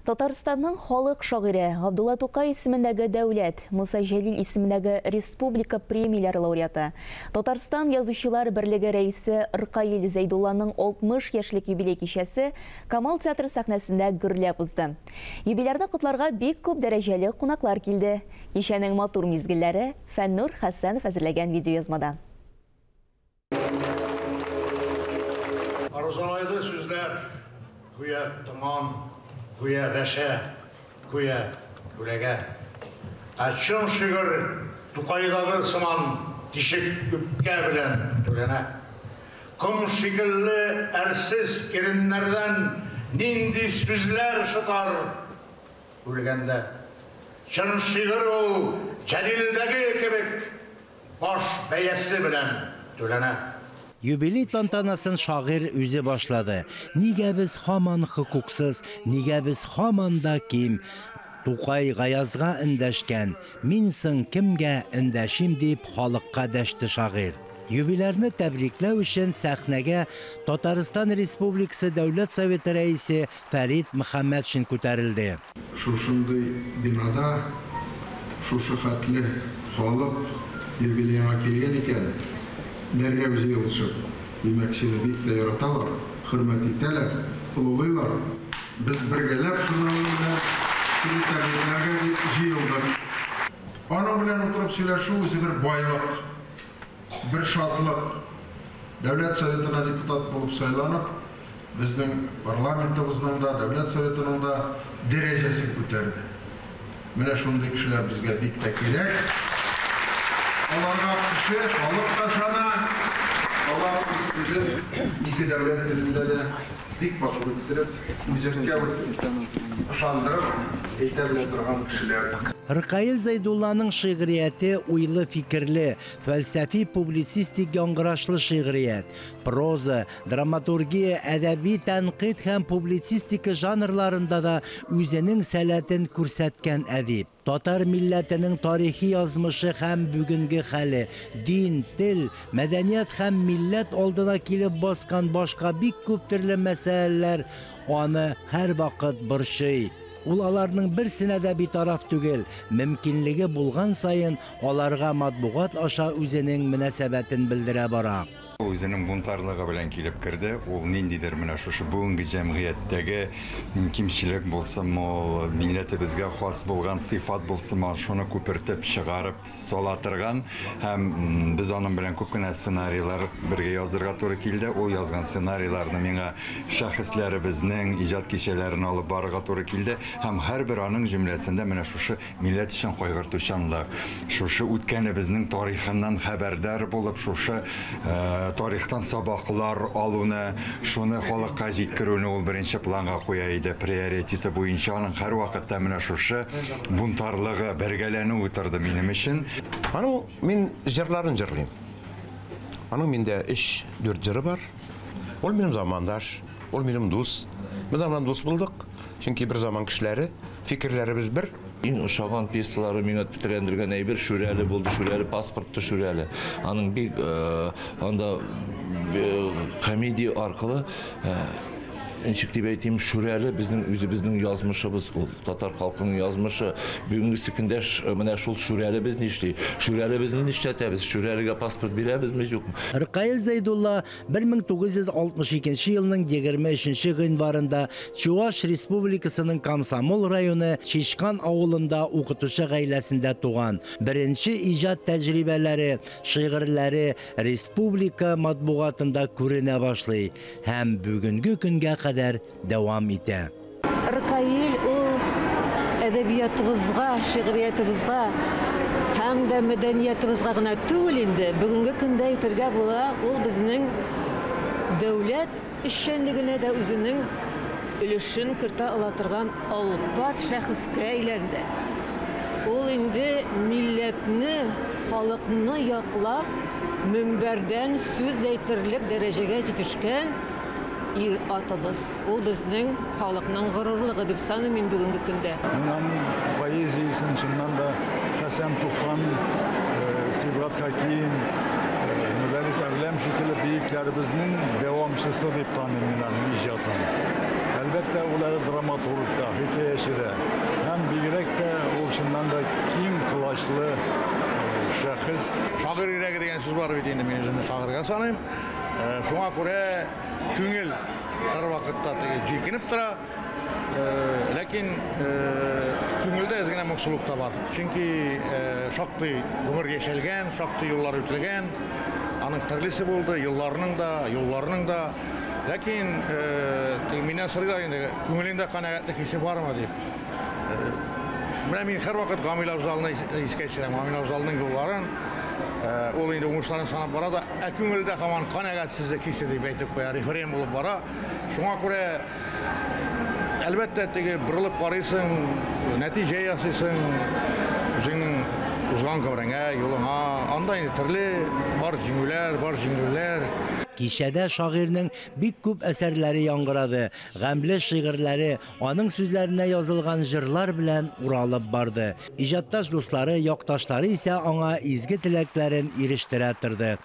Татарстанның халық шагыйре Габдулла Тукай исемендәге дәүләт, Муса Җәлил исемендәге республика премияләре лауреаты, Татарстан язучылар берлеге рәисе Ркаил Зәйдулланың 60 яшьлек юбилей кичәсе Камал театры сәхнәсендә гөрләп узды. Юбилейда котларга бик күп дәрәҗәле кунаклар килде. Кичәнең матур мизгелләре Фәннур Хәсәнов әзерләгән видеоязмада. Arzulaydı sözler, güya duman, güya reşe, güya gülege. Açın şıgır, Tukaydağı sıman, dişik üpke bilen türene. Kum şekilli, ersiz irinlerden nindi sözler şıtar gülgende. Çın şıgır ol, Celil'deki kebek, baş beyesi bilen türene. Юбилей тантанасын шагыйрь үзе башлады. Нигә без һаман хукуксыз, нигә без һаман да ким? Тукай гаязга эндәшкән, мин соң кемгә эндәшим дип халыкка дәште шагыйрь. Юбилейны тәбрикләү өчен сәхнәгә Татарстан Республикасы Дәүләт Советы рәисе Фәрит Мөхәммәтшин күтәрелде. Шушындай бинада шушы хәтле халык юбилейга килгән икән. Нәргә үзе елышып, демәк сине бик тә яраталар, хөрмәт итәләр, олылыйлар. Без бергәләп шуны тәбрикләргә җыелдык. Аның белән утырып сөйләшү үзе бер байлык, бер шатлык. Дәүләт Советына депутат булып сайланып, безнең парламентыбызның да, Дәүләт Советының да дәрәҗәсен күтәрде. Менә шундый кешеләр безгә бик тә кирәк. Аларга кеше, халык ташана, алар үстүзен ике дәүләт телендә дә бик башлы үстереп, үзәккә ышандырып, әйтә белә торган кешеләр. Ркаил Зәйдулланың шигърияте уйлы фикерле, фәлсәфи публицистик яңгырашлы шигърият, проза, драматургия, әдәби тәнкыйть һәм публицистика жанрларында да үзенең сәләтен күрсәткән әдип. Татар милләтенең тарихи язмышы һәм бүгенге хәле, дин, тел, мәдәният һәм милләт алдына килеп баскан башка бик күп төрле мәсьәләләр аны һәр вакыт борчый. Ул аларның берсенә дә битараф түгел, мөмкинлеге булган сайын аларга матбугат аша үзенең мөнәсәбәтен белдерә бара. Үзенең бунтарлыгы белән килеп керде. Ул ниндидер менә шушы бүгенге җәмгыятьтәге кимчелек булсымы, милләтебезгә хас булган сыйфат булсымы, шуны күпертеп чыгарып сала торган һәм без аның белән күп кенә сценарийлар бергә язырга туры килде. Ул язган сценарийларны миңа шәхесләребезнең иҗат кичәләрен алып барырга туры килде һәм һәрбер аның җөмләсендә менә шушы милләт өчен кайгыртучанлык, шушы үткәнебезнең тарихыннан хәбәрдар булып, шушы тарихтан сабаклар алуны, шуны халыкка җиткерүне ул беренче планга куя иде. Приоритеты буенча аның һәр вакытта менә шушы бунтарлыгы, бергәләнү утырды минем өчен. Аның мин җырларын җырлыйм. Аның миндә 3-4 җыры бар. Ул минем замандаш, ул минем дус. Без заман дус булдык. Чөнки бер заман кешеләре, фикерләребез бер. Иң ошаган пьесалары миңа тетрәндергән әйбер Шүрәле булды, Шүрәле паспортты Шүрәле. Аның бик анда комедия аркылы ничек дип әйтим, Шүрәле безнең үзебезнең язмышыбыз, ул татар халкының язмышы. Бүгенге көндә менә шул Шүрәле без нишли? Шүрәле безне нишләтәбез? Шүрәлегә паспорт бирәбезме, юкмы? Ркаил Зәйдулла 1962 елның 23 гыйнварында Чуаш Республикасының Комсомол районы Чишкан авылында укытучы гаиләсендә туган. Беренче иҗат тәҗрибәләре, шигырьләре республика матбугатында күренә башлый һәм бүгенге көнгә дәвам итә. Ркаил ул әдәбиятыбызга, шигъриятыбызга һәм дә мәдәниятыбызга гына түгел инде, бүгенге көндә әйтергә була, ул безнең дәүләт эшчәнлегенә дә үзенең өлешен кертә ала торган алпат шәхескә әйләнде. Ул инде милләтне, халыкны яклап, мөнбәрдән сүз әйтерлек дәрәҗәгә җитешкән ир атыбыз. Ул безнең халыкның горурлыгы дип саныйм мин бүгенге көндә. Мин аның поэзиясын чыннан да Хәсән Туфан, Сибгат Хаким, Мөдәррис Әрләм шикелле бөекләребезнең дәвамчысы дип таныйм мин аның иҗатын. әлбәттә, ул әле драматургта, хикәячедә. Һәм бигрәк тә ул шуннан да киң кылачлы шәхес. Шагыйрь йөрәге дигән сүз бар бит инде, мин үземне шагыйрьгә саныйм. Шуңа күрә күңел һәрвакытта җилкенеп тора. Ләкин күңелдә әз генә моңсулык та бар. Чөнки шактый гомер яшәлгән, шактый юллар үтелгән. Аның төрлесе булды, юлларның да. Ләкин миннән сорыйлар инде, күңелеңдә канәгатьлек хисе бармы дип. Менә мин һәрвакыт Гамил абзалны искә төшерәм. Гамил абзалның юлларын ул инде уңышларын санап бара да, күңелдә һаман канәгатьсезлек хисе дип әйтеп куя, референ булып бара. Шуңа күрә әлбәттә борылып карыйсың, нәтиҗә ясыйсың, үзеңнең узган гомереңә, юлыңа, анда инде төрле бар җиңүләр. Кичәдә шагыйрьнең бик күп әсәрләре яңгырады. Гамле шигырьләре аның сүзләренә язылган җырлар белән уралып барды. Иҗатташ дуслары, якташлары исә аңа изге теләкләрен ирештерә торды.